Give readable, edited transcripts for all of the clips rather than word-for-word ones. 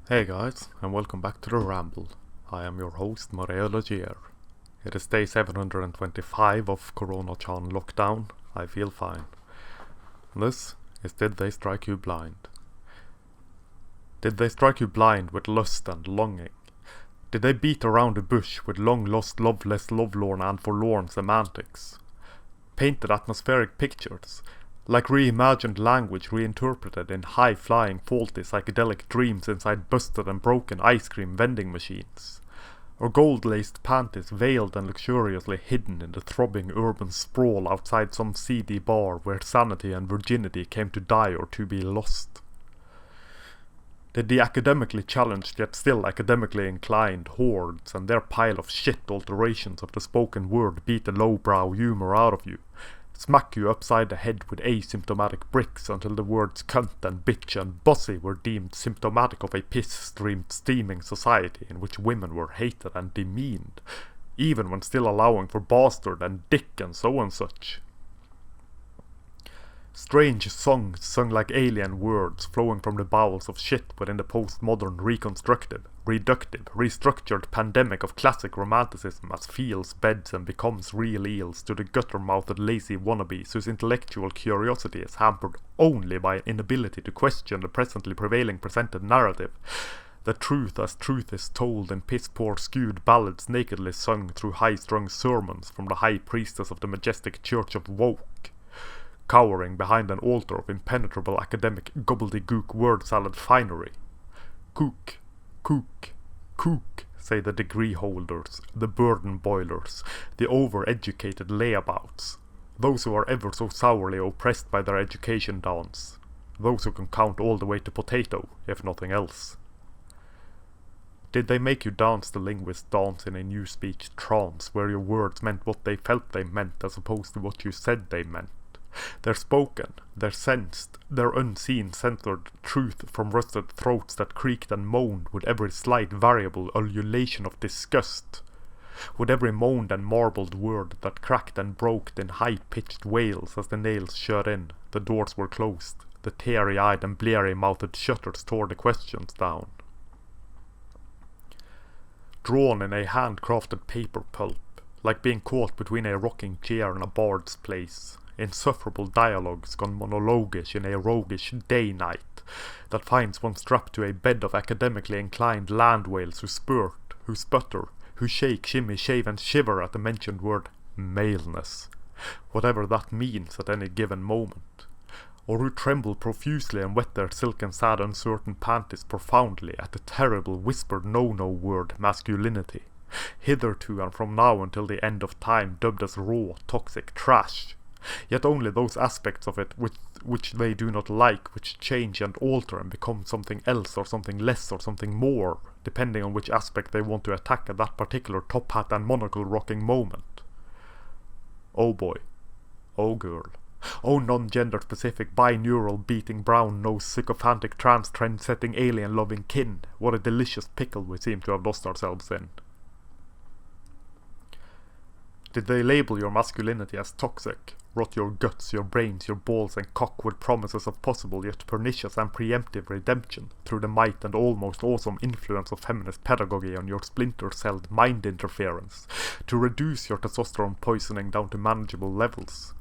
Hey guys, and welcome back to the Ramble. I am your host, Maria Legier. It is day 725 of Corona-chan lockdown. I feel fine. This is Did They Strike You Blind? Did they strike you blind with lust and longing? Did they beat around the bush with long-lost, loveless, lovelorn and forlorn semantics? Painted atmospheric pictures, like reimagined language reinterpreted in high-flying, faulty psychedelic dreams inside busted and broken ice cream vending machines. Or gold-laced panties veiled and luxuriously hidden in the throbbing urban sprawl outside some seedy bar where sanity and virginity came to die or to be lost. Did the academically challenged yet still academically inclined hordes and their pile of shit alterations of the spoken word beat the lowbrow humor out of you? Smack you upside the head with asymptomatic bricks until the words cunt and bitch and bussy were deemed symptomatic of a piss-streamed steaming society in which women were hated and demeaned, even when still allowing for bastard and dick and so and such. Strange songs sung like alien words flowing from the bowels of shit within the postmodern reconstructive, reductive, restructured pandemic of classic romanticism as feels, beds and becomes real eels to the gutter-mouthed lazy wannabes whose intellectual curiosity is hampered only by an inability to question the presently prevailing presented narrative. The truth as truth is told in piss-poor skewed ballads nakedly sung through high-strung sermons from the high priestess of the majestic church of woke, cowering behind an altar of impenetrable academic gobbledygook word salad finery. Kook, kook, kook, say the degree holders, the burden boilers, the over-educated layabouts, those who are ever so sourly oppressed by their education dance, those who can count all the way to potato, if nothing else. Did they make you dance the linguist dance in a new speech trance where your words meant what they felt they meant as opposed to what you said they meant? Their spoken, their sensed, their unseen censored truth from rusted throats that creaked and moaned with every slight variable ululation of disgust, with every moaned and marbled word that cracked and broke in high-pitched wails as the nails shut in, the doors were closed, the teary-eyed and bleary-mouthed shutters tore the questions down. Drawn in a hand-crafted paper pulp, like being caught between a rocking chair and a bard's place, insufferable dialogues gone monologish in a roguish day-night that finds one strapped to a bed of academically inclined land whales who spurt, who sputter, who shake, shimmy, shave and shiver at the mentioned word maleness, whatever that means at any given moment, or who tremble profusely and wet their silken sad uncertain panties profoundly at the terrible whispered no-no word masculinity, hitherto and from now until the end of time dubbed as raw, toxic trash. Yet only those aspects of it which they do not like, which change and alter and become something else or something less or something more, depending on which aspect they want to attack at that particular top hat and monocle rocking moment. Oh boy. Oh girl. Oh non-gender specific binaural beating brown nose sycophantic trans trend setting alien loving kin, what a delicious pickle we seem to have lost ourselves in. Did they label your masculinity as toxic, rot your guts, your brains, your balls and cock with promises of possible yet pernicious and preemptive redemption through the might and almost awesome influence of feminist pedagogy on your splinter-celled mind interference, to reduce your testosterone poisoning down to manageable levels,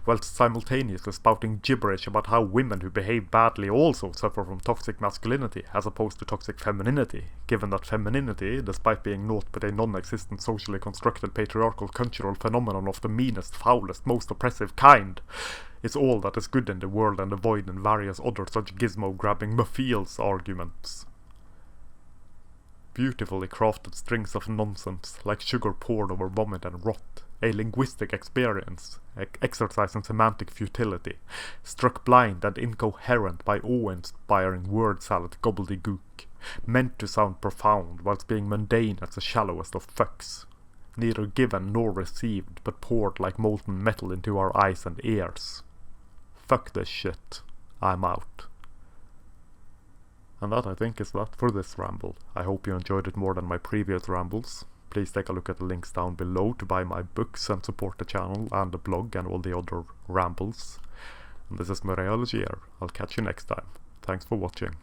whilst simultaneously spouting gibberish about how women who behave badly also suffer from toxic masculinity as opposed to toxic femininity, given that femininity, despite being naught but a non-existent socially constructed patriarchal cultural phenomenon of the meanest, foulest, most oppressive kind, is all that is good in the world and avoid in various other such gizmo-grabbing mafeels arguments. Beautifully crafted strings of nonsense, like sugar poured over vomit and rot, a linguistic experience, exercise in semantic futility, struck blind and incoherent by awe-inspiring word salad gobbledygook, meant to sound profound whilst being mundane as the shallowest of fucks, neither given nor received, but poured like molten metal into our eyes and ears. Fuck this shit. I'm out. And that, I think, is that for this ramble. I hope you enjoyed it more than my previous rambles. Please take a look at the links down below to buy my books and support the channel and the blog and all the other rambles. And this is Maria Legier. I'll catch you next time. Thanks for watching.